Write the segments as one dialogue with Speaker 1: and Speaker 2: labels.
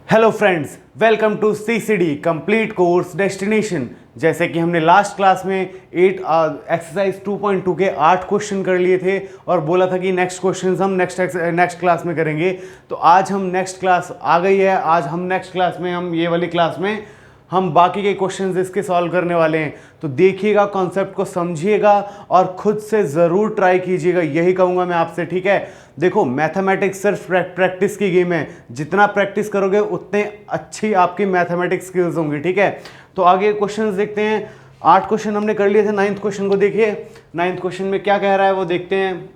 Speaker 1: Hello friends, welcome to CCD complete course destination. जैसे कि हमने लास्ट क्लास में एक्सरसाइज 2.2 के 8 क्वेश्चन कर लिए थे और बोला था कि नेक्स्ट क्वेश्चंस हम नेक्स्ट क्लास में करेंगे। तो आज हम नेक्स्ट क्लास आ गई है। आज हम नेक्स्ट क्लास में ये वाली क्लास में हम बाकी के क्वेश्चंस इसके सॉल्व करने वाले हैं। तो देखिएगा, कॉन्सेप्ट को समझिएगा और खुद से ज़रूर ट्राई कीजिएगा, यही कहूँगा मैं आपसे, ठीक है। देखो, मैथमेटिक्स सिर्फ प्रैक्टिस की गेम है। जितना प्रैक्टिस करोगे उतने अच्छी आपकी मैथमेटिक्स स्किल्स होंगी, ठीक है। तो आगे क्वेश्चंस देखते हैं। 8 क्वेश्चन हमने कर लिए थे। 9th क्वेश्चन को देखिए। 9th क्वेश्चन में क्या कह रहा है वो देखते हैं।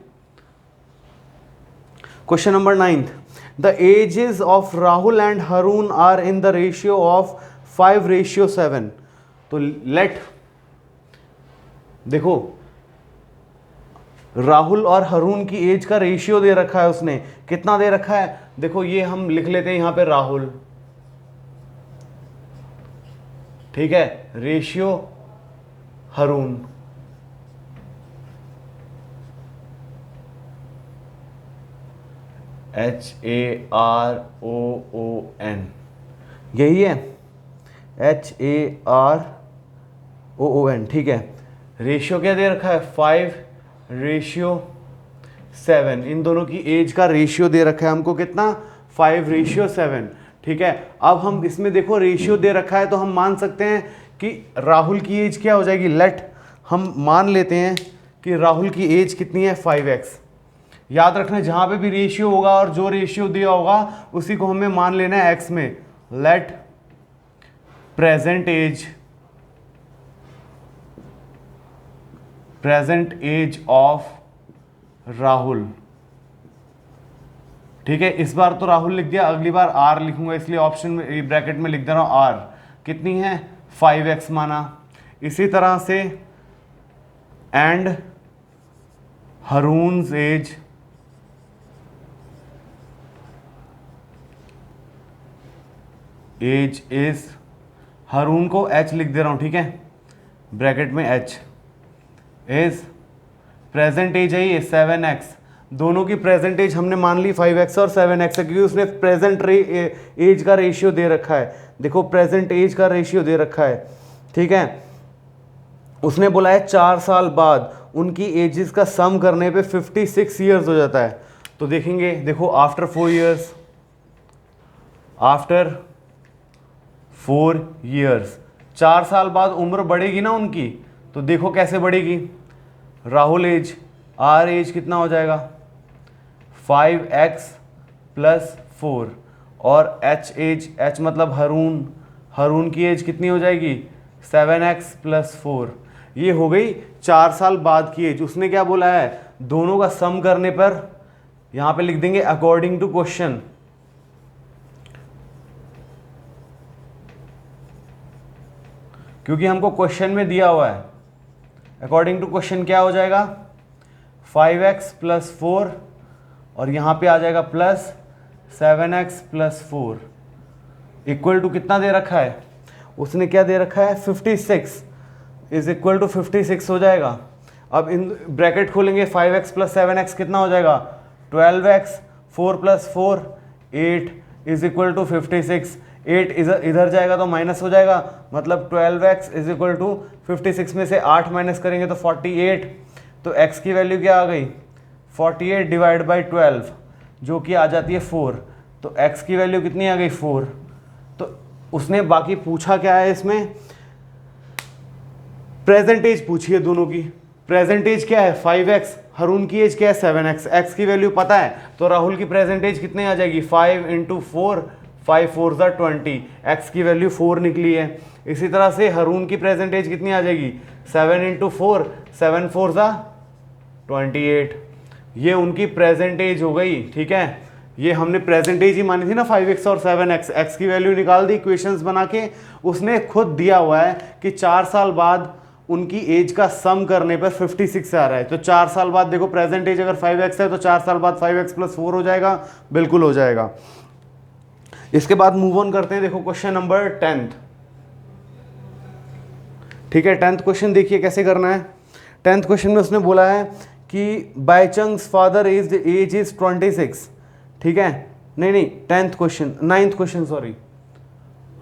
Speaker 1: Question number 9, the ages of Rahul and Haroon are in the ratio of 5:7। तो देखो, राहुल और हरून की एज का रेशियो दे रखा है उसने। कितना दे रखा है देखो, ये हम लिख लेते हैं यहां पे राहुल, ठीक है। रेशियो हरून, HAROON, यही है, HAROON, ठीक है। रेशियो क्या दे रखा है, 5:7। इन दोनों की एज का रेशियो दे रखा है हमको, कितना, 5:7, ठीक है। अब हम इसमें देखो रेशियो दे रखा है तो हम मान सकते हैं कि राहुल की एज क्या हो जाएगी। हम मान लेते हैं कि राहुल की एज कितनी है, 5x। याद रखना, जहां पे भी रेशियो होगा और जो रेशियो दिया होगा उसी को हमें मान लेना है x में। Let present age of Rahul, ठीक है। इस बार तो राहुल लिख दिया, अगली बार r लिखूंगा, इसलिए ऑप्शन में ब्रैकेट में लिख दे रहा हूं r। कितनी है, 5x माना। इसी तरह से एंड हरून्स एज इज, हरून को h लिख दे रहा हूं, ठीक है, ब्रैकेट में h इज प्रेजेंट एज है ये 7x। दोनों की प्रेजेंट एज हमने मान ली 5x और 7x है, क्योंकि उसने प्रेजेंट एज का रेशियो दे रखा है। देखो, प्रेजेंट एज का रेशियो दे रखा है, ठीक है। उसने बोला है 4 साल बाद उनकी एजेस का सम करने पे 56 ईयर्स हो जाता है। तो देखेंगे, देखो, आफ्टर 4 ईयर्स, 4 साल बाद उम्र बढ़ेगी ना उनकी। तो देखो कैसे बढ़ेगी। राहुल एज, आर एज कितना हो जाएगा, 5x + 4, और एच एज, एच मतलब हरून की एज कितनी हो जाएगी, 7x + 4। ये हो गई 4 साल बाद की एज। उसने क्या बोला है, दोनों का सम करने पर, यहां पे लिख देंगे अकॉर्डिंग टू क्वेश्चन, क्योंकि हमको क्वेश्चन में दिया हुआ है। अकॉर्डिंग टू क्वेश्चन क्या हो जाएगा, 5x + 4, और यहाँ पे आ जाएगा प्लस 7x + 4 इक्वल टू कितना दे रखा है, उसने क्या दे रखा है, 56 इज इक्वल टू 56 हो जाएगा। अब इन ब्रैकेट खोलेंगे, 5x + 7x कितना हो जाएगा, 12x, 4 + 4 8 इज इक्वल टू 56। 8 इधर जाएगा तो माइनस हो जाएगा, मतलब 12x इज इक्वल टू 56 में से 8 माइनस करेंगे तो 48। तो x की वैल्यू क्या आ गई, 48 डिवाइड बाई 12, जो कि आ जाती है 4। तो x की वैल्यू कितनी आ गई, 4। तो उसने बाकी पूछा क्या है इसमें, प्रेजेंट एज पूछी है दोनों की। प्रेजेंट एज क्या है, 5x, हरून की एज क्या है, 7x। x की वैल्यू पता है तो राहुल की प्रेजेंट एज कितनी आ जाएगी, 5 × 4, 5 4 20, x की वैल्यू 4 निकली है। इसी तरह से हरून की प्रेजेंट एज कितनी आ जाएगी, 7 × 4, 7 4 28। ये उनकी प्रेजेंट एज हो गई, ठीक है। ये हमने प्रेजेंट एज ही मानी थी ना, 5x और 7x। x की वैल्यू निकाल दी इक्वेशंस बना के। उसने खुद दिया हुआ है कि 4 साल बाद उनकी एज का सम करने पर 56 आ रहा है। तो 4 साल बाद देखो, प्रेजेंट एज अगर 5x है तो 4 साल बाद 5x + 4 हो जाएगा, बिल्कुल हो जाएगा। इसके बाद मूव ऑन करते हैं। देखो क्वेश्चन नंबर 10th, ठीक है। 10th क्वेश्चन देखिए कैसे करना है। 10th क्वेश्चन में उसने बोला है कि बायचंग्स फादर एज इज 26, ठीक है। नहीं नहीं, 10th question, 9th question, sorry,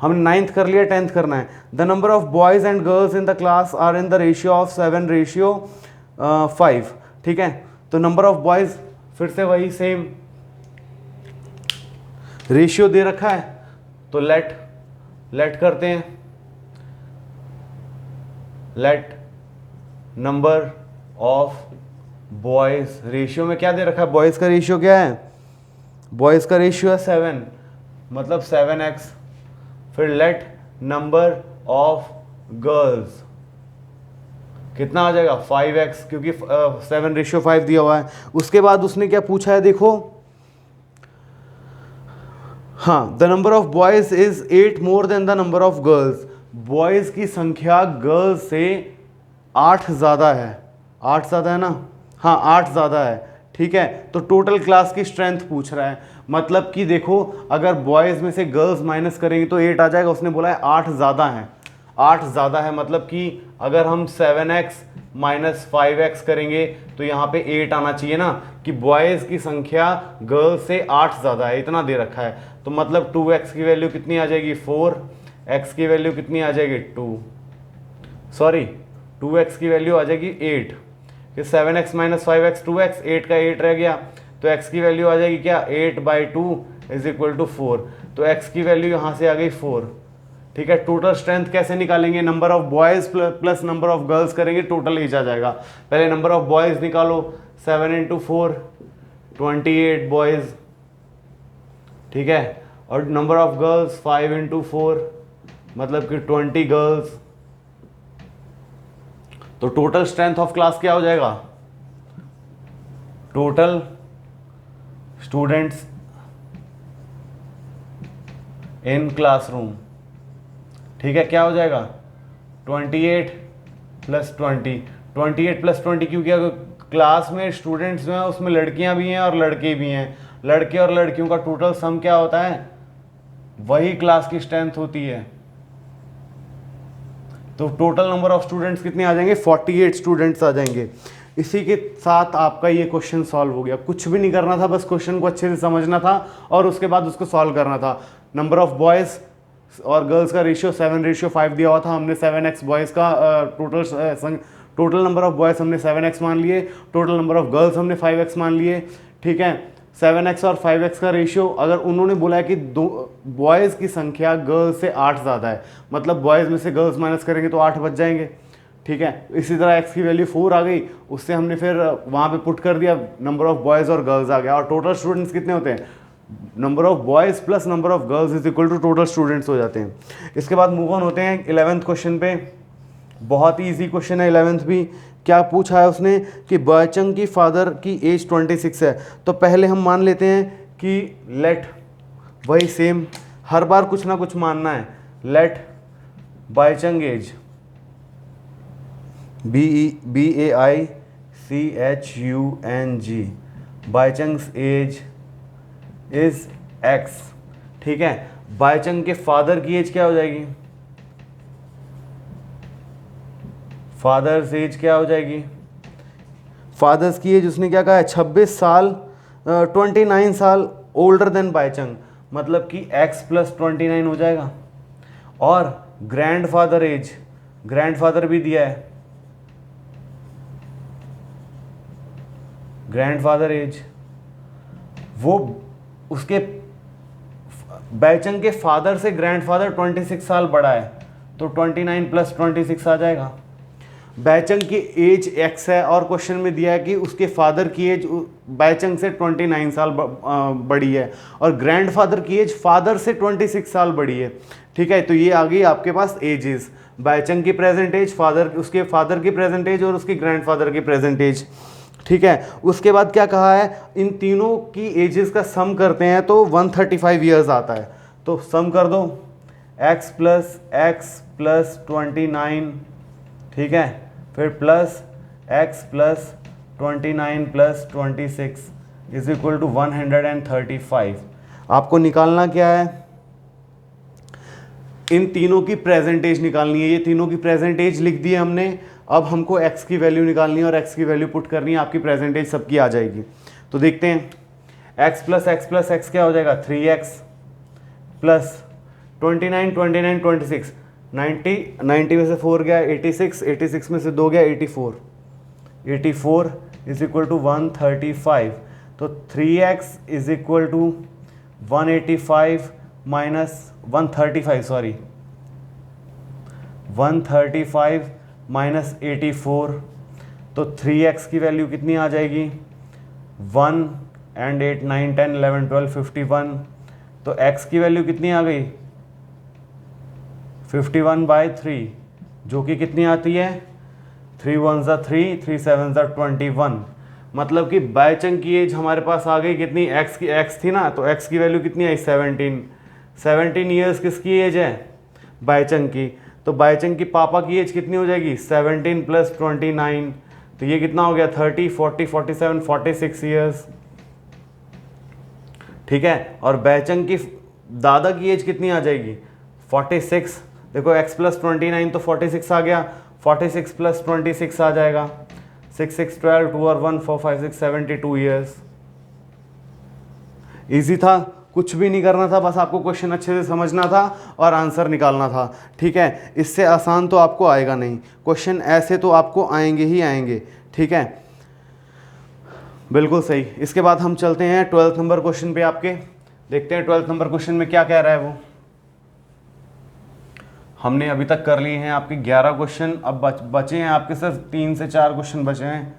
Speaker 1: हमने 9th कर लिया, 10th करना है। The number of boys and girls in the class are in the ratio of 7:5। ठीक है, तो नंबर ऑफ बॉयज फिर से वही सेम रेशियो दे रखा है, तो लेट करते हैं, let number of boys, ratio में क्या दे रखा है, बॉयज का रेशियो क्या है, बॉयज का रेशियो है 7, मतलब 7x, फिर लेट नंबर ऑफ गर्ल्स कितना आ जाएगा 5x, क्योंकि 7:5 दिया हुआ है। उसके बाद उसने क्या पूछा है, देखो, हाँ, the number of boys is 8 more than the number of girls, boys की संख्या गर्ल्स से 8 ज़्यादा है, 8 ज़्यादा है ना, हाँ 8 ज़्यादा है। ठीक है, तो टोटल क्लास की स्ट्रेंथ पूछ रहा है, मतलब कि देखो अगर बॉयज़ में से गर्ल्स माइनस करेंगे तो 8 आ जाएगा, उसने बोला है 8 ज़्यादा है, 8 ज़्यादा है, मतलब कि अगर हम 7x माइनस 5x करेंगे तो यहाँ पे 8 आना चाहिए ना, कि बॉयज़ की संख्या गर्ल्स से 8 ज़्यादा है, इतना दे रखा है, तो मतलब 2x की वैल्यू कितनी आ जाएगी 4, x की वैल्यू कितनी आ जाएगी 2x की वैल्यू आ जाएगी 8, कि 7x माइनस 5x 2x, 8 का 8 रह गया, तो x की वैल्यू आ जाएगी क्या 8/2 इज इक्वल टू 4, तो x की वैल्यू यहाँ से आ गई 4। ठीक है, टोटल स्ट्रेंथ कैसे निकालेंगे, number of boys plus number of girls करेंगे, टोटल एज आ जाएगा। पहले नंबर ऑफ बॉयज़ निकालो, 7 × 4 28 बॉयज़, ठीक है, और नंबर ऑफ गर्ल्स 5 × 4 मतलब कि 20 गर्ल्स, तो टोटल स्ट्रेंथ ऑफ क्लास क्या हो जाएगा, टोटल स्टूडेंट्स इन क्लासरूम, ठीक है, क्या हो जाएगा 28 + 20, 28 + 20 क्योंकि अगर क्लास में स्टूडेंट्स जो हैं उसमें लड़कियां भी हैं और लड़के भी हैं, लड़के और लड़कियों का टोटल सम क्या होता है, वही क्लास की स्ट्रेंथ होती है। तो टोटल नंबर ऑफ स्टूडेंट्स कितने आ जाएंगे, 48 स्टूडेंट्स आ जाएंगे। इसी के साथ आपका ये क्वेश्चन सॉल्व हो गया, कुछ भी नहीं करना था, बस क्वेश्चन को अच्छे से समझना था और उसके बाद उसको सॉल्व करना था। नंबर ऑफ बॉयज़ और गर्ल्स का रेशियो 7:5 दिया हुआ था, हमने 7x बॉयज़ का टोटल नंबर ऑफ बॉयज़ हमने 7x मान लिए, टोटल नंबर ऑफ गर्ल्स हमने 5x मान लिए। ठीक है, 7x और 5x का रेशियो, अगर उन्होंने बोला है कि दो बॉयज़ की संख्या गर्ल्स से 8 ज़्यादा है, मतलब बॉयज़ में से गर्ल्स माइनस करेंगे तो 8 बच जाएंगे। ठीक है, इसी तरह x की वैल्यू 4 आ गई, उससे हमने फिर वहाँ पे पुट कर दिया, नंबर ऑफ बॉयज़ और गर्ल्स आ गया, और टोटल स्टूडेंट्स कितने होते हैं, number of boys plus number of girls is equal to total students हो जाते हैं। इसके बाद मूव ऑन होते हैं 11th क्वेश्चन पे, बहुत ही ईजी क्वेश्चन है 11th भी। क्या पूछा है उसने कि बायचंग की फादर की एज 26 है, तो पहले हम मान लेते हैं कि लेट, वही सेम हर बार कुछ ना कुछ मानना है, let Baichung age BAICHUNG, Baichung's age is x। ठीक है, बायचंग के फादर की एज क्या हो जाएगी, फादर्स एज क्या हो जाएगी, फादर्स की एज उसने क्या कहा है 26 साल, 29 साल ओल्डर देन बायचंग, मतलब कि x + 29 हो जाएगा। और ग्रैंडफादर एज, ग्रैंडफादर भी दिया है, ग्रैंडफादर एज वो उसके बायचंग के फादर से ग्रैंडफादर 26 साल बड़ा है, तो 29 + 26 आ जाएगा। बायचंग की एज x है और क्वेश्चन में दिया है कि उसके फादर की एज बायचंग से 29 साल बड़ी है, और ग्रैंडफादर की एज फादर से 26 साल बड़ी है। ठीक है, तो ये आ गई आपके पास एजेस, बायचंग की प्रेजेंट एज, फादर, उसके फादर की प्रेजेंट एज और उसके ग्रैंडफादर की प्रेजेंट एज। ठीक है, उसके बाद क्या कहा है, इन तीनों की एजेस का सम करते हैं तो 135 ईयर्स आता है, तो सम कर दो x + 29, ठीक है, फिर plus x + 29 + 26 is equal to 135। आपको निकालना क्या है, इन तीनों की प्रेजेंट एज निकालनी है, ये तीनों की प्रेजेंट एज लिख दी है हमने, अब हमको x की वैल्यू निकालनी है और x की वैल्यू पुट करनी है, आपकी प्रेजेंट एज सबकी आ जाएगी। तो देखते हैं x प्लस x क्या हो जाएगा 3x प्लस 29 29 26 90 90 में से 4 गया 86 86 में से 2 गया 84 84 इज इक्वल टू 135। तो 3x is equal to 185 minus 135 sorry 135 minus 84। तो 3x की वैल्यू कितनी आ जाएगी 1 एंड 8 9 10 11 12 51। तो x की वैल्यू कितनी आ गई 51/3 जो कि कितनी आती है 3 1 3 3 7 21। मतलब कि बायचंग की एज हमारे पास आ गई कितनी x थी ना, तो x की वैल्यू कितनी आई 17 ईयर्स किसकी एज है बायचंग की। तो बायचंग की पापा की एज कितनी हो जाएगी 17 प्लस 29। तो ये कितना हो गया 30 40 47 46 ईयर्स। ठीक है, और बायचंग की दादा की एज कितनी आ जाएगी 46। देखो x प्लस 29 तो 46 आ गया, 46 प्लस 26 आ जाएगा 6 6 12 2 और 1 4 5 6 72 ईयर्स। इजी था, कुछ भी नहीं करना था, बस आपको क्वेश्चन अच्छे से समझना था और आंसर निकालना था। ठीक है, इससे आसान तो आपको आएगा नहीं, क्वेश्चन ऐसे तो आपको आएंगे ही आएंगे। ठीक है, बिल्कुल सही। इसके बाद हम चलते हैं 12th नंबर क्वेश्चन पे आपके, देखते हैं 12th नंबर क्वेश्चन में क्या कह रहा है वो। हमने अभी तक कर लिए हैं आपके 11 क्वेश्चन, अब बचे हैं आपके सिर्फ 3 से 4 क्वेश्चन बचे हैं।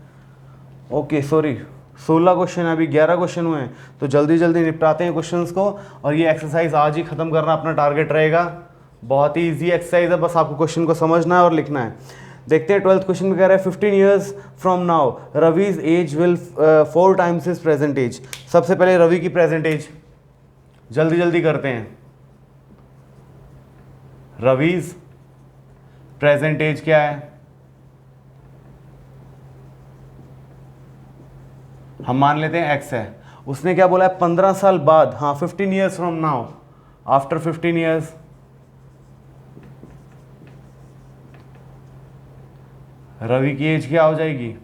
Speaker 1: ओके सॉरी 16 क्वेश्चन है, अभी 11 क्वेश्चन हुए हैं, तो जल्दी जल्दी निपटाते हैं क्वेश्चंस को। और ये एक्सरसाइज आज ही खत्म करना अपना टारगेट रहेगा। बहुत ही ईजी एक्सरसाइज है, बस आपको क्वेश्चन को समझना है और लिखना है। देखते हैं 12th क्वेश्चन में कह रहा है 15 years from now Ravi's age will 4 times his present age. सबसे पहले रवि की प्रेजेंट एज जल्दी जल्दी करते हैं। रवीज प्रेजेंट एज क्या है, हम मान लेते हैं x है। उसने क्या बोला है 15 साल बाद, हाँ 15 years from now, after 15 years Ravi की एज क्या हो जाएगी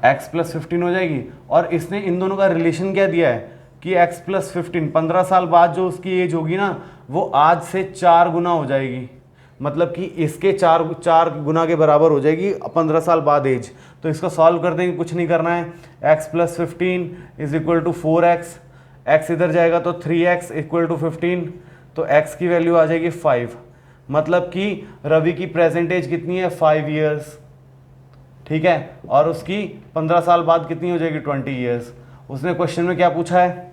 Speaker 1: x प्लस 15 हो जाएगी। और इसने इन दोनों का रिलेशन क्या दिया है कि x प्लस 15 15 साल बाद जो उसकी एज होगी ना वो आज से 4 गुना हो जाएगी, मतलब कि इसके 4 गुना के बराबर हो जाएगी 15 साल बाद एज। तो इसको सॉल्व कर देंगे, कुछ नहीं करना है। x plus 15 is equal to 4x, x इधर जाएगा तो 3x इक्वल टू 15, तो x की वैल्यू आ जाएगी 5। मतलब कि रवि की प्रेजेंट एज कितनी है 5 ईयर्स। ठीक है, और उसकी 15 साल बाद कितनी हो जाएगी 20 ईयर्स। उसने क्वेश्चन में क्या पूछा है,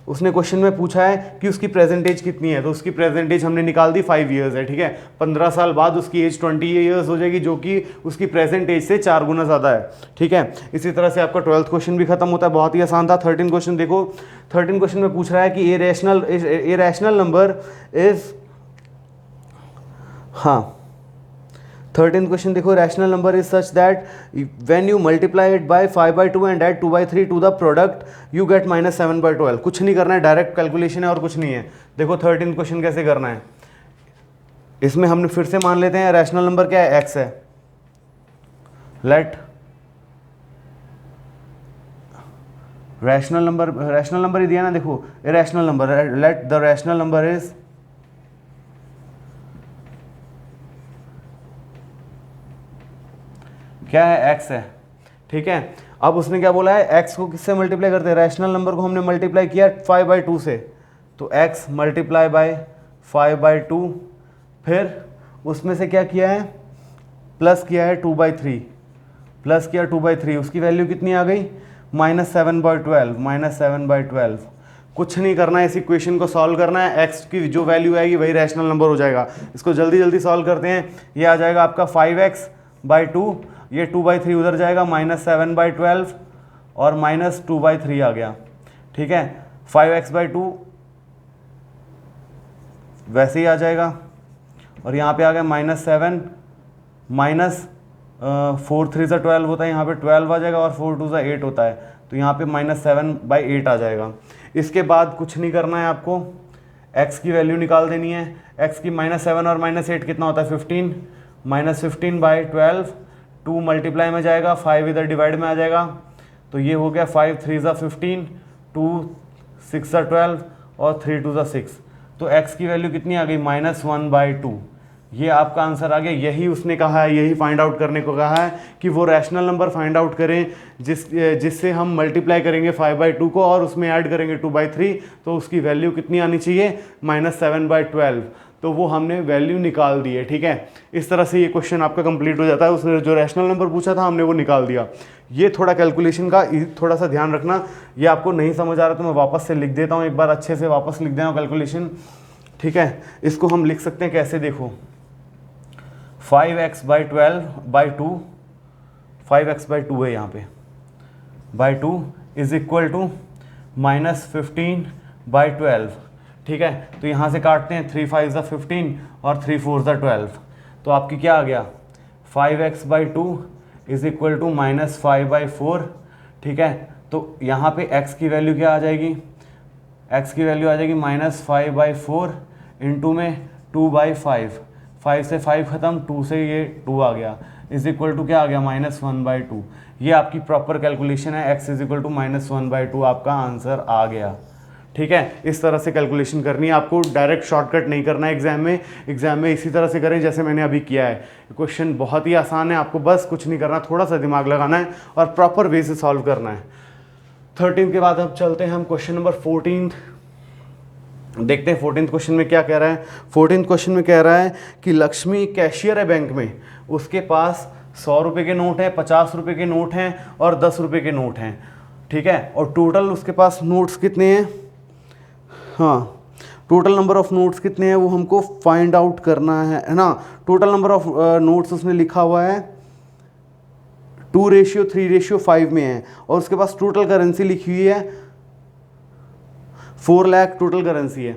Speaker 1: उसने क्वेश्चन में पूछा है कि उसकी प्रेजेंट एज कितनी है, तो उसकी प्रेजेंट एज हमने निकाल दी 5 ईयर्स है। ठीक है, 15 साल बाद उसकी एज 20 ईयर्स हो जाएगी, जो कि उसकी प्रेजेंट एज से 4 गुना ज़्यादा है। ठीक है, इसी तरह से आपका 12th क्वेश्चन भी खत्म होता है, बहुत ही आसान था। 13 क्वेश्चन देखो, 13 क्वेश्चन में पूछ रहा है कि ए रैशनल नंबर इज, हाँ 13 क्वेश्चन देखो, rational number is such that when you multiply it by 5/2 and add 2/3 to the product you get -7/12। कुछ नहीं करना है, डायरेक्ट कैलकुलेशन है और कुछ नहीं है। देखो 13 क्वेश्चन कैसे करना है, इसमें हमने फिर से मान लेते हैं रैशनल नंबर क्या है x है। लेट रैशनल नंबर ही दिया ना, देखो irrational number, let the rational number is क्या है x है। ठीक है, अब उसने क्या बोला है x को किससे मल्टीप्लाई करते हैं, रैशनल नंबर को हमने मल्टीप्लाई किया 5/2 से, तो x मल्टीप्लाई बाय 5/2, फिर उसमें से क्या किया है प्लस किया है 2/3, प्लस किया 2/3, उसकी वैल्यू कितनी आ गई -7/12। कुछ नहीं करना है, इस इक्वेशन को सॉल्व करना है, x की जो वैल्यू आएगी वही रैशनल नंबर हो जाएगा। इसको जल्दी जल्दी सॉल्व करते हैं। ये आ जाएगा आपका 5x/2, ये 2/3 उधर जाएगा -7/12 और -2/3 आ गया। ठीक है, 5x/2 वैसे ही आ जाएगा और यहाँ पे आ गया -7 -4 3 से 12 होता है, यहाँ पे 12 आ जाएगा और 4 2 से 8 होता है, तो यहाँ पे -7/8 आ जाएगा। इसके बाद कुछ नहीं करना है आपको, x की वैल्यू निकाल देनी है। x की -7 और -8 कितना होता है 15, -15/12, 2 मल्टीप्लाई में जाएगा, 5 इधर डिवाइड में आ जाएगा, तो ये हो गया 5 3 ज़ा 15, 2 6 ज़ा 12 और 3 2 ज़ा 6। तो x की वैल्यू कितनी आ गई? -1/2। ये आपका आंसर आ गया। यही उसने कहा है, यही फाइंड आउट करने को कहा है कि वो रैशनल नंबर फाइंड आउट करें जिससे हम मल्टीप्लाई करेंगे 5/2 को और उसमें ऐड करेंगे 2/3, तो उसकी वैल्यू कितनी आनी चाहिए? -7/12। तो वो हमने वैल्यू निकाल दी है। ठीक है, इस तरह से ये क्वेश्चन आपका कंप्लीट हो जाता है। उसने जो रैशनल नंबर पूछा था हमने वो निकाल दिया। ये थोड़ा कैलकुलेशन का थोड़ा सा ध्यान रखना, ये आपको नहीं समझ आ रहा तो मैं वापस से लिख देता हूँ, एक बार अच्छे से वापस लिख देना कैलकुलेशन। ठीक है, इसको हम लिख सकते हैं कैसे, देखो 5x/12/2, 5x/2 है यहाँ पे, /2 इज इक्वल टू -15/12। ठीक है, तो यहाँ से काटते हैं, 3 5 ज़ा 15 और 3 4 ज़ा 12, तो आपकी क्या आ गया? 5x/2 is equal to -5/4। ठीक है, तो यहाँ पे x की वैल्यू क्या आ जाएगी? x की वैल्यू आ जाएगी -5/4 इंटू में 2/5, 5 से 5 खत्म, 2 से ये 2 आ गया, इज इक्वल टू क्या आ गया? -1/2। ये आपकी प्रॉपर कैलकुलेशन है, x इज इक्वल टू -1/2 आपका आंसर आ गया। ठीक है, इस तरह से कैलकुलेशन करनी है आपको, डायरेक्ट शॉर्टकट नहीं करना है एग्जाम में इसी तरह से करें जैसे मैंने अभी किया है। क्वेश्चन बहुत ही आसान है, आपको बस कुछ नहीं करना, थोड़ा सा दिमाग लगाना है और प्रॉपर वे से सॉल्व करना है। 13 के बाद अब चलते हैं हम क्वेश्चन नंबर 14। देखते हैं 14 क्वेश्चन में क्या कह रहा है। 14 क्वेश्चन में कह रहा है कि लक्ष्मी कैशियर है बैंक में, उसके पास 100 रुपये के नोट हैं, 50 रुपये के नोट हैं और 10 रुपये के नोट हैं। ठीक है, और टोटल उसके पास नोट्स कितने हैं? हाँ, टोटल नंबर ऑफ नोट्स कितने हैं वो हमको फाइंड आउट करना है ना। टोटल नंबर ऑफ नोट्स उसने लिखा हुआ है 2:3:5 में है, और उसके पास टोटल करेंसी लिखी हुई है 4 लाख टोटल करेंसी है।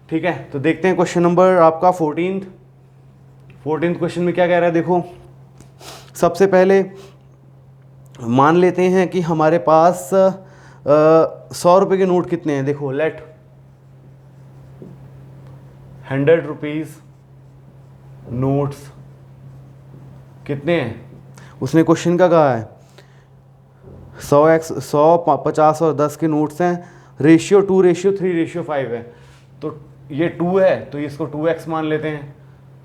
Speaker 1: ठीक है, तो देखते हैं क्वेश्चन नंबर आपका 14 क्वेश्चन में क्या कह रहा है। देखो, सबसे पहले मान लेते हैं कि हमारे पास 100 रुपये के नोट कितने हैं। देखो, लेट 100 रुपीज़ नोट्स कितने हैं, उसने क्वेश्चन का कहा है 100, 50 और 10 के नोट्स हैं, रेशियो 2:3:5 है, तो ये 2 है तो इसको 2x मान लेते हैं।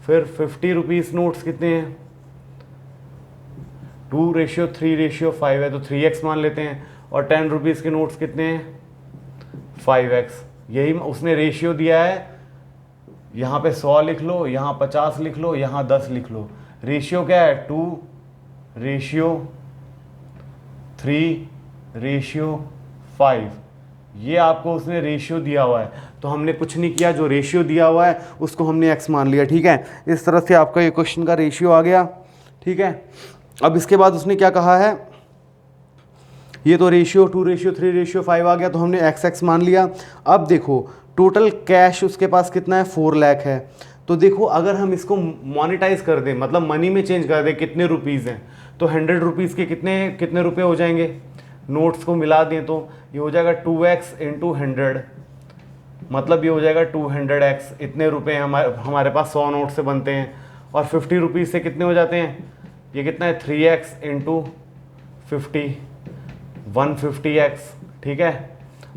Speaker 1: फिर 50 रुपीज़ नोट्स कितने हैं, 2:3:5 है तो 3x मान लेते हैं। और 10 रुपीज़ के नोट्स कितने हैं, 5x। यही उसने रेशियो दिया है, यहाँ पे 100 लिख लो, यहाँ 50 लिख लो, यहाँ 10 लिख लो। रेशियो क्या है, 2:3:5। ये आपको उसने रेशियो दिया हुआ है, तो हमने कुछ नहीं किया, जो रेशियो दिया हुआ है उसको हमने x मान लिया। ठीक है, इस तरह से आपका ये क्वेश्चन का रेशियो आ गया। ठीक है, अब इसके बाद उसने क्या कहा है, ये तो रेशियो 2:3:5 आ गया, तो हमने x मान लिया। अब देखो, टोटल कैश उसके पास कितना है, 4 लाख है। तो देखो, अगर हम इसको मोनेटाइज कर दें, मतलब मनी में चेंज कर दें, कितने रुपीज़ हैं, तो 100 रुपीज़ के कितने रुपए हो जाएंगे, नोट्स को मिला दें तो ये हो जाएगा 2x इंटू 100, मतलब ये हो जाएगा 200x। इतने रुपए हमारे पास 100 नोट से बनते हैं। और 50 रुपीज़ से कितने हो जाते हैं, ये कितना है, 3x इंटू 50, 150x। ठीक है,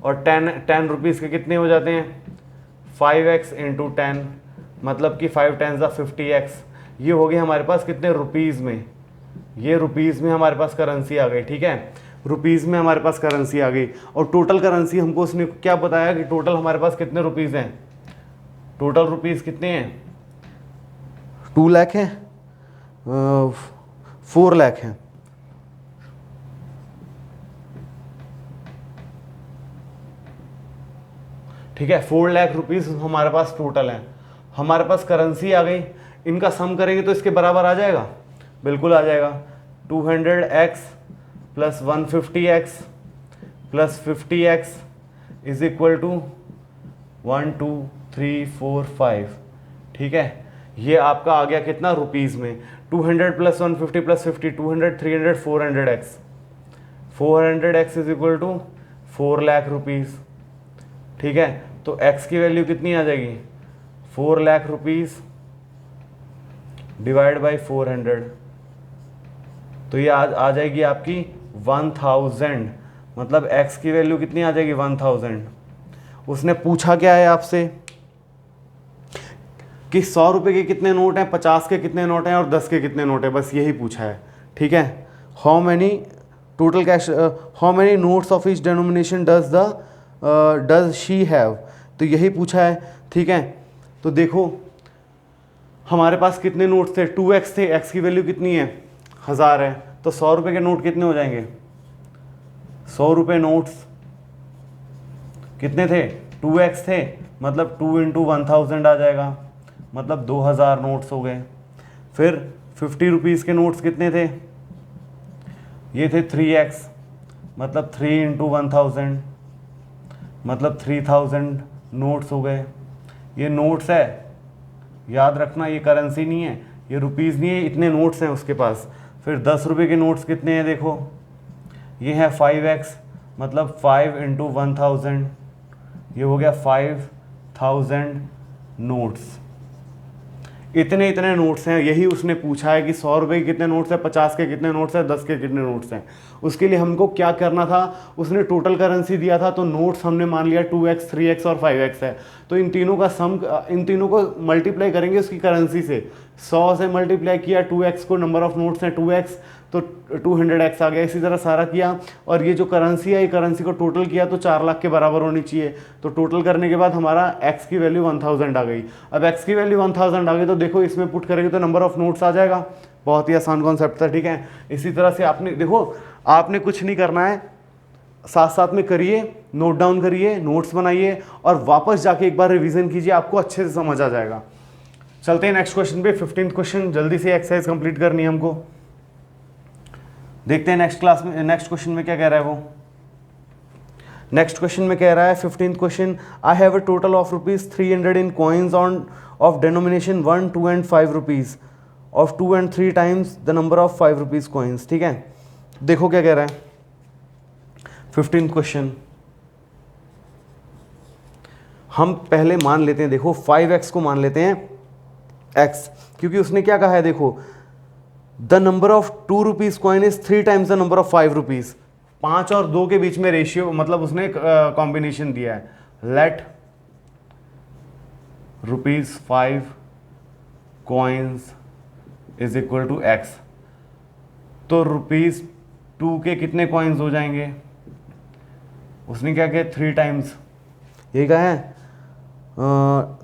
Speaker 1: और 10 रुपीज़ के कितने हो जाते हैं, 5x इंटू 10, मतलब कि 5 10 ज़ा 50x। ये हो गए हमारे पास कितने, रुपीज़ में। ये रुपीज़ में हमारे पास करेंसी आ गई। ठीक है, रुपीज़ में हमारे पास करेंसी आ गई। और टोटल करेंसी हमको उसने क्या बताया कि टोटल हमारे पास कितने रुपीज़ हैं, टोटल रुपीज़ कितने हैं, 2 लाख हैं, 4 लाख हैं। ठीक है, 4 लाख रुपीज़ हमारे पास टोटल है। हमारे पास करेंसी आ गई, इनका सम करेंगे तो इसके बराबर आ जाएगा, बिल्कुल आ जाएगा। 200x plus 150x plus 50x is equal to 1 2 3 4 5। ठीक है, ये आपका आ गया कितना, रुपीज़ में। 200 plus 150 plus 50, 200 300 400x, 400x is equal to 4 lakh rupees. ठीक है, तो x की वैल्यू कितनी आ जाएगी, 4 लाख रुपीज़ डिवाइड बाई 400, तो ये आ जाएगी आपकी 1000, मतलब x की वैल्यू कितनी आ जाएगी 1000। उसने पूछा क्या है आपसे कि 100 रुपये के कितने नोट हैं, 50 के कितने नोट हैं और 10 के कितने नोट हैं, बस यही पूछा है। ठीक है, how many total cash, how many notes of each denomination does she have, तो यही पूछा है। ठीक है, तो देखो हमारे पास कितने नोट्स थे, 2x थे, x की वैल्यू कितनी है 1000 है, तो 100 रुपये के नोट कितने हो जाएंगे, 100 रुपये नोट्स कितने थे, 2x थे, मतलब 2 इंटू 1000 आ जाएगा, मतलब 2000 नोट्स हो गए। फिर 50 रुपीज़ के नोट्स कितने थे, ये थे 3x, मतलब 3 इंटू 1000, मतलब 3000 नोट्स हो गए। ये नोट्स है, याद रखना, ये करेंसी नहीं है, ये रुपीज़ नहीं है, इतने नोट्स हैं उसके पास। फिर 10 रुपये के नोट्स कितने हैं, देखो ये है 5x, मतलब 5 इंटू 1000, ये हो गया 5000 नोट्स। इतने इतने नोट्स हैं, यही उसने पूछा है कि 100 रुपये के कितने नोट्स हैं, 50 के कितने नोट्स हैं, 10 के कितने नोट्स हैं। उसके लिए हमको क्या करना था, उसने टोटल करेंसी दिया था, तो नोट्स हमने मान लिया 2x, 3x और 5x है, तो इन तीनों का सम, इन तीनों को मल्टीप्लाई करेंगे उसकी करेंसी से। 100 से मल्टीप्लाई किया 2x को, नंबर ऑफ नोट्स हैं 2x, तो 200x आ गया। इसी तरह सारा किया, और ये जो करेंसी है, ये करेंसी को टोटल किया तो 4 लाख के बराबर होनी चाहिए। तो टोटल करने के बाद हमारा x की वैल्यू 1000 आ गई। अब x की वैल्यू 1000 आ गई, तो देखो इसमें पुट करेंगे तो नंबर ऑफ नोट्स आ जाएगा। बहुत ही आसान कॉन्सेप्ट था। ठीक है, इसी तरह से आपने देखो, आपने कुछ नहीं करना है, साथ साथ में करिए, नोट डाउन करिए, नोट्स बनाइए और वापस जाके एक बार रिवीजन कीजिए, आपको अच्छे से समझ आ जाएगा। चलते हैं नेक्स्ट क्वेश्चन पे, 15th क्वेश्चन। जल्दी से एक्सरसाइज कंप्लीट करनी है हमको। देखते हैं नेक्स्ट क्लास में, नेक्स्ट क्वेश्चन में क्या कह रहा है वो। नेक्स्ट क्वेश्चन में कह रहा है 15th question, I have a total of ₹300 in coins on of denomination 1, 2 and 5 rupees of 2 and 3 times the number of 5 rupees coins. ठीक है, देखो क्या कह रहा है 15th क्वेश्चन। हम पहले मान लेते हैं, देखो 5x को मान लेते हैं x, क्योंकि उसने क्या कहा है, देखो the number of 2 rupees coin is 3 times the number of 5 rupees. 5 और 2 के बीच में रेशियो, मतलब उसने कॉम्बिनेशन दिया है, let ₹5 coins is equal to x। तो ₹2 के कितने कॉइन्स हो जाएंगे, उसने क्या किया 3 टाइम्स, ये क्या है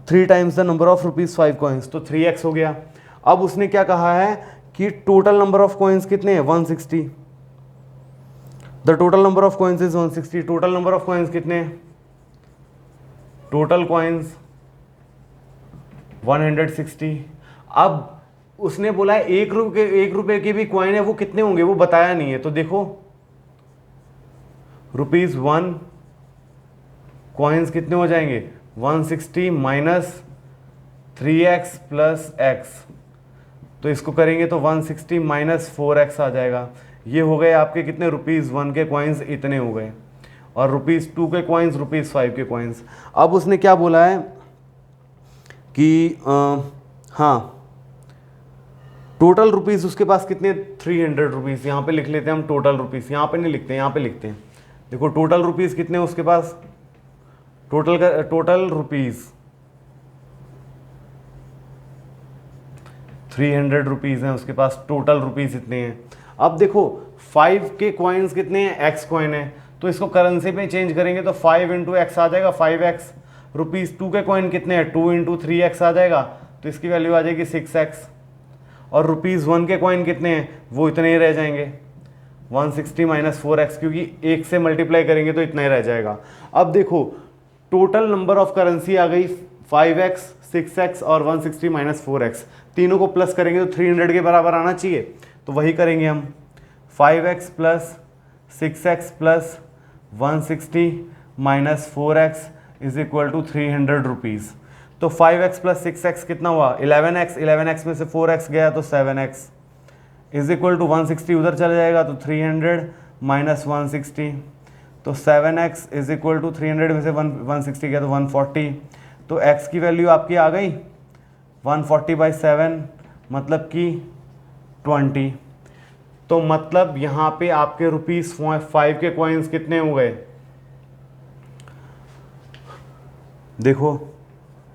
Speaker 1: 3 times the number of ₹5 coins, तो 3x हो गया। अब उसने क्या कहा है कि टोटल नंबर ऑफ कॉइन्स कितने हैं 160, the total number of coins is 160। Total number of coins कितने हैं, टोटल कॉइन्स 160। अब उसने बोला है 1 रुपए के भी कॉइन है, वो कितने होंगे वो बताया नहीं है। तो देखो ₹1 कॉइन्स कितने हो जाएंगे 160 माइनस 3x प्लस x, तो इसको करेंगे तो 160 माइनस 4x आ जाएगा। ये हो गए आपके कितने ₹1 के कॉइन्स, इतने हो गए, और ₹2 के कॉइन्स, ₹5 के कॉइन्स। अब उसने क्या बोला है कि हाँ टोटल रुपीज़ उसके पास कितने 300 रुपीज़, यहाँ पे लिख लेते हैं हम टोटल रुपीज़, यहाँ पे नहीं लिखते, यहाँ पे लिखते हैं। देखो टोटल रुपीज़ कितने उसके पास, टोटल रुपीज़ 300 रुपीज़ हैं उसके पास, टोटल रुपीज़ इतने हैं। अब देखो 5 के कॉइन्स कितने हैं, x कॉइन है, तो इसको करेंसी में चेंज करेंगे तो 5 इंटू एक्स आ जाएगा 5x। ₹2 के कॉइन कितने हैं 2 इंटू 3x आ जाएगा, तो इसकी वैल्यू आ जाएगी 6x। और ₹1 के कॉइन कितने हैं, वो इतने ही रह जाएंगे 160 माइनस 4x, क्योंकि 1 से मल्टीप्लाई करेंगे तो इतना ही रह जाएगा। अब देखो टोटल नंबर ऑफ करेंसी आ गई 5x, 6x और 160 माइनस 4x, तीनों को प्लस करेंगे तो 300 के बराबर आना चाहिए, तो वही करेंगे हम। 5x plus 6x plus 160 minus 4x is equal to 300 rupees. तो 5x प्लस 6x कितना हुआ 11x, 11x में से 4x गया तो 7x इज इक्वल टू 160 उधर चला जाएगा तो 300 माइनस 160, तो 7x इज इक्वल टू 300 में से 160 गया तो 140। तो x की वैल्यू आपकी आ गई 140/7 मतलब कि 20। तो मतलब यहाँ पे आपके ₹5 के कॉइन्स कितने हो गए, देखो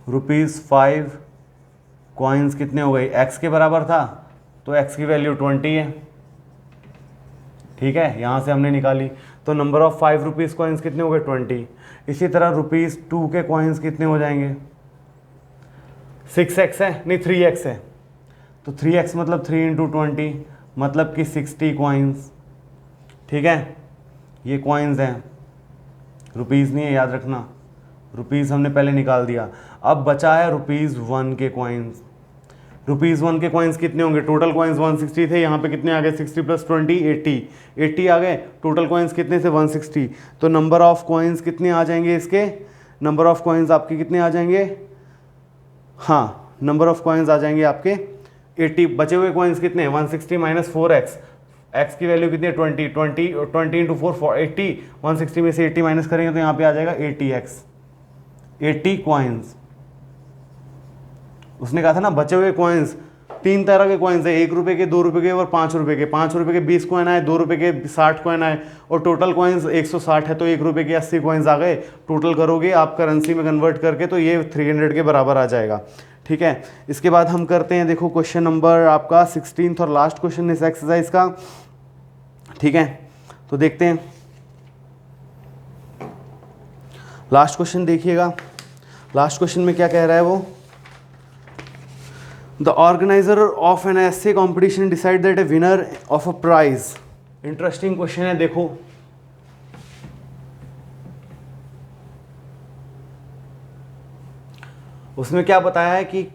Speaker 1: ₹5 कॉइन्स कितने हो गए, x के बराबर था तो x की वैल्यू 20 है, ठीक है, यहाँ से हमने निकाली। तो नंबर ऑफ ₹5 कॉइन्स कितने हो गए, 20। इसी तरह ₹2 के कॉइन्स कितने हो जाएंगे, 6x है, नहीं 3x है, तो 3x मतलब 3 × 20 मतलब कि 60 कॉइन्स, ठीक है। ये कॉइन्स हैं, रुपीज़ नहीं है, याद रखना, रुपीज़ हमने पहले निकाल दिया। अब बचा है ₹1 के कॉइन्स। ₹1 के कॉइन्स कितने होंगे, टोटल कॉइन्स 160 थे, यहाँ पे कितने आ गए, 60 + 20 80 आ गए। टोटल कॉइन्स कितने थे, 160। तो नंबर ऑफ कॉइन्स कितने आ जाएंगे इसके, नंबर ऑफ कॉइन्स आपके कितने आ जाएंगे, हाँ नंबर ऑफ कॉइन्स आ जाएंगे आपके 80। बचे हुए कॉइन्स कितने हैं, 160 - 4x, x की वैल्यू कितनी है, 20 × 4 80, 160 में से 80 माइनस करेंगे तो यहाँ पे आ जाएगा 80x, 80 कॉइन्स। उसने कहा था ना बचे हुए कॉइन्स, 3 तरह के कॉइन्स है, ₹1 के, ₹2 के और ₹5 के। ₹5 के 20 कॉइन आए, ₹2 के 60 कॉइन आए, और टोटल कॉइन्स 160 है, तो ₹1 के 80 कॉइन्स आ गए। टोटल करोगे आप करेंसी में कन्वर्ट करके तो ये 300 के बराबर आ जाएगा, ठीक है। इसके बाद हम करते हैं, देखो क्वेश्चन नंबर आपका 16 और लास्ट क्वेश्चन इस एक्सरसाइज का, ठीक है। तो देखते हैं लास्ट क्वेश्चन, देखिएगा लास्ट क्वेश्चन में क्या कह रहा है वो, the organiser of an essay competition decide that a winner of a prize. Interesting question है, देखो उसमें क्या बताया है कि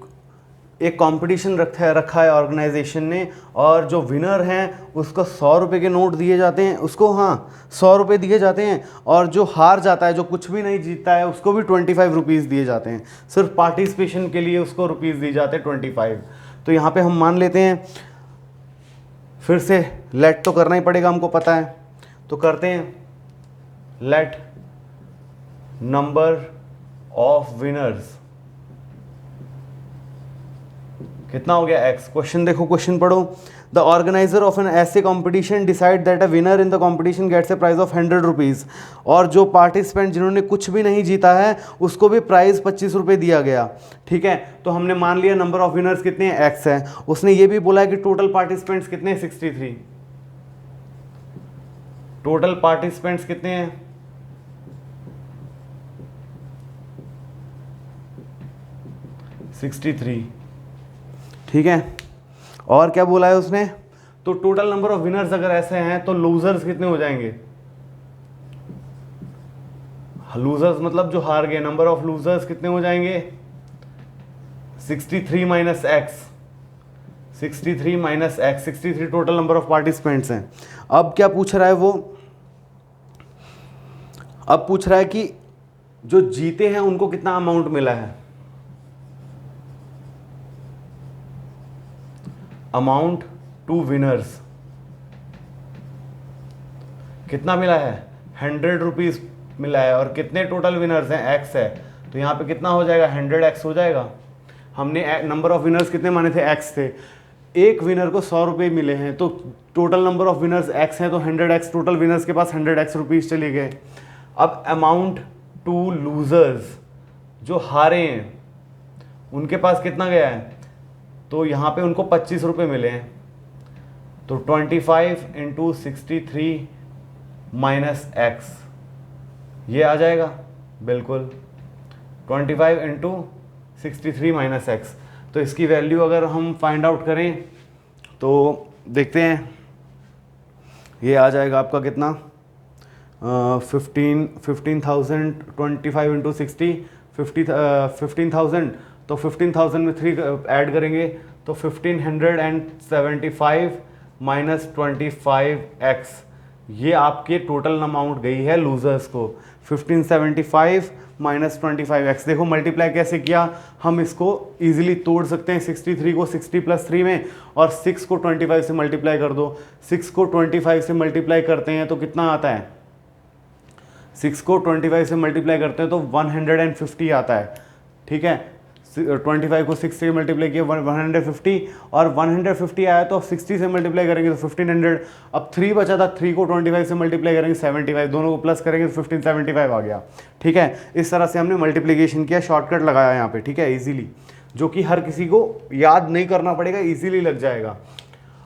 Speaker 1: एक कंपटीशन रखा है ऑर्गेनाइजेशन ने, और जो विनर हैं उसको ₹100 के नोट दिए जाते हैं, उसको हाँ ₹100 दिए जाते हैं, और जो हार जाता है, जो कुछ भी नहीं जीतता है, उसको भी ₹25 दिए जाते हैं। सिर्फ पार्टिसिपेशन के लिए उसको रुपीज़ दिए जाते हैं 25। तो यहाँ पे हम मान लेते हैं, फिर से लेट तो करना ही पड़ेगा, हमको पता है, तो करते हैं लेट नंबर ऑफ विनर्स कितना हो गया, x। क्वेश्चन देखो, क्वेश्चन पढ़ो, the organiser of an essay competition decide that a winner in the competition gets a prize of ₹100, और जो पार्टिसिपेंट जिन्होंने कुछ भी नहीं जीता है उसको भी प्राइज ₹25 दिया गया, ठीक है। तो हमने मान लिया नंबर ऑफ विनर्स कितने हैं, x है। उसने ये भी बोला है कि टोटल पार्टिसिपेंट्स कितने हैं, 63। टोटल पार्टिसिपेंट्स कितने हैं, 63, ठीक है। और क्या बोला है उसने, तो टोटल नंबर ऑफ विनर्स अगर ऐसे हैं तो लूजर्स कितने हो जाएंगे, लूजर्स मतलब जो हार गए, नंबर ऑफ लूजर्स कितने हो जाएंगे, 63 - x, 63 - x, 63 total number of participants हैं। अब क्या पूछ रहा है वो, अब पूछ रहा है कि जो जीते हैं उनको कितना अमाउंट मिला है, अमाउंट टू विनर्स कितना मिला है, ₹100 मिला है, और कितने टोटल विनर्स हैं, x है, तो यहाँ पे कितना हो जाएगा, 100x हो जाएगा। हमने नंबर ऑफ विनर्स कितने माने थे, x थे, एक विनर को ₹100 मिले हैं, तो total number of winners x हैं, तो 100x, टोटल विनर्स के पास 100x रुपीज़ चले गए। अब अमाउंट टू लूजर्स, जो हारे हैं उनके पास कितना गया है, तो यहाँ पे उनको ₹25 मिले हैं, तो 25 × 63 - x ये आ जाएगा, बिल्कुल 25 × 63 - x। तो इसकी वैल्यू अगर हम फाइंड आउट करें तो देखते हैं, ये आ जाएगा आपका कितना, 15,000, 25 × 60 15,000, तो 15,000 में 3 ऐड करेंगे तो 1575 - 25x, ये आपके टोटल अमाउंट गई है लूजर्स को, 1575 - 25x। देखो मल्टीप्लाई कैसे किया, हम इसको इजीली तोड़ सकते हैं, 63 को 60 + 3 में, और 6 को 25 से मल्टीप्लाई कर दो। 6 को 25 से मल्टीप्लाई करते हैं तो कितना आता है, 6 को 25 से मल्टीप्लाई करते हैं तो 150 आता है, ठीक है। 25 को 6 से मल्टीप्लाई किया 150, और 150 आया तो 60 से मल्टीप्लाई करेंगे तो 1500। अब 3 बचा था, 3 को 25 से मल्टीप्लाई करेंगे 75, दोनों को प्लस करेंगे तो 1575 आ गया। ठीक है, इस तरह से हमने मल्टीप्लिकेशन किया, शॉर्टकट लगाया यहाँ पे। ठीक है, इजीली, जो कि हर किसी को याद नहीं करना पड़ेगा, इजीली लग जाएगा।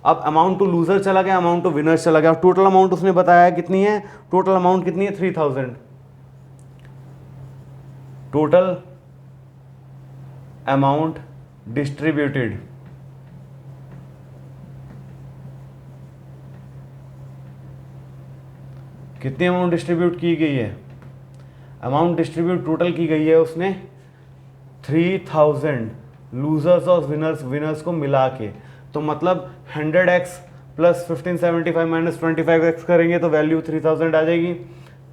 Speaker 1: अब अमाउंट टू लूजर चला गया, अमाउंट टू विनर चला गया। टोटल अमाउंट उसने बताया कितनी है, टोटल अमाउंट कितनी है 3000। टोटल अमाउंट डिस्ट्रीब्यूटेड, कितनी अमाउंट डिस्ट्रीब्यूट की गई है, अमाउंट डिस्ट्रीब्यूट टोटल की गई है उसने 3000 लूजर्स और विनर्स को मिला के। तो मतलब 100x प्लस 1575 माइनस 25x करेंगे तो वैल्यू 3000 आ जाएगी।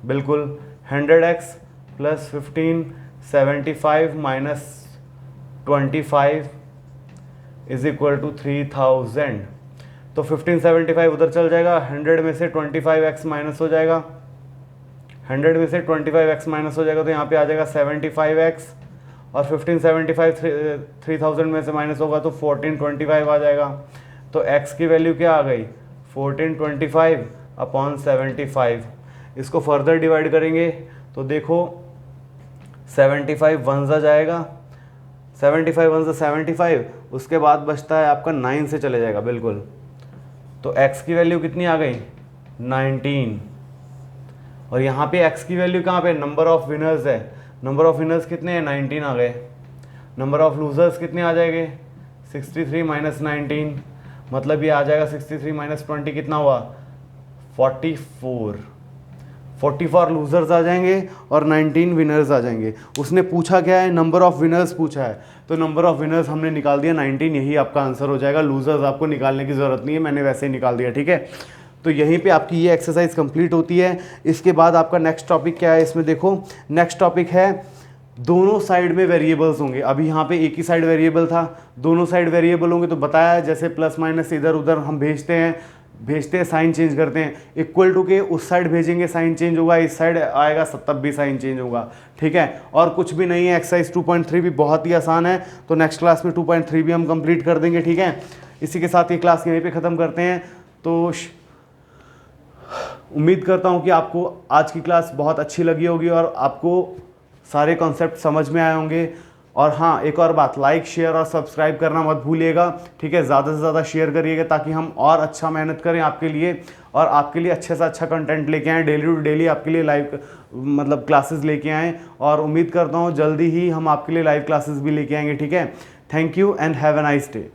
Speaker 1: बिल्कुल, 100x plus 1575 minus 25 is equal to 3000। तो 1575 उधर चल जाएगा, 100 में से 25x माइनस हो जाएगा, 100 में से 25x माइनस हो जाएगा तो यहाँ पे आ जाएगा 75x, और 1575 3000 में से माइनस होगा तो 1425 आ जाएगा। तो x की वैल्यू क्या आ गई, 1425 अपॉन 75। इसको फर्दर डिवाइड करेंगे तो देखो 75 वंस आ जाएगा, 75 वंस 75, उसके बाद बचता है आपका 9 से चले जाएगा। बिल्कुल, तो x की वैल्यू कितनी आ गई 19, और यहाँ पे x की वैल्यू कहाँ पे, नंबर ऑफ विनर्स है, नंबर ऑफ विनर्स कितने हैं 19 आ गए, नंबर ऑफ लूजर्स कितने आ जाएंगे 63 माइनस 19, मतलब ये आ जाएगा 63 माइनस 20 कितना हुआ 44 लूजर्स आ जाएंगे और 19 विनर्स आ जाएंगे। उसने पूछा क्या है, नंबर ऑफ विनर्स पूछा है, तो नंबर ऑफ विनर्स हमने निकाल दिया 19, यही आपका आंसर हो जाएगा। लूजर्स आपको निकालने की ज़रूरत नहीं है, मैंने वैसे ही निकाल दिया। ठीक है, तो यहीं पे आपकी ये एक्सरसाइज कंप्लीट होती है। इसके बाद आपका नेक्स्ट टॉपिक क्या है, इसमें देखो नेक्स्ट टॉपिक है दोनों साइड में वेरिएबल्स होंगे। अभी यहाँ पे एक ही साइड वेरिएबल था, दोनों साइड वेरिएबल होंगे तो बताया जैसे प्लस माइनस इधर उधर हम भेजते हैं साइन चेंज करते हैं, इक्वल टू के उस साइड भेजेंगे साइन चेंज होगा, इस साइड आएगा तब भी साइन चेंज होगा। ठीक है, और कुछ भी नहीं है। एक्सरसाइज 2.3 भी बहुत ही आसान है, तो नेक्स्ट क्लास में 2.3 भी हम कंप्लीट कर देंगे। ठीक है, इसी के साथ ये क्लास यहीं पे ख़त्म करते हैं। तो उम्मीद करता हूँ कि आपको आज की क्लास बहुत अच्छी लगी होगी और आपको सारे कॉन्सेप्ट समझ में आए होंगे। और हाँ, एक और बात, लाइक शेयर और सब्सक्राइब करना मत भूलिएगा। ठीक है, ज़्यादा से ज़्यादा शेयर करिएगा ताकि हम और अच्छा मेहनत करें आपके लिए, और आपके लिए अच्छे से अच्छा कंटेंट लेके आएँ, डेली टू डेली आपके लिए लाइव मतलब क्लासेस लेके आएँ। और उम्मीद करता हूँ जल्दी ही हम आपके लिए लाइव क्लासेस भी लेके आएंगे। ठीक है, thank you and have a nice day.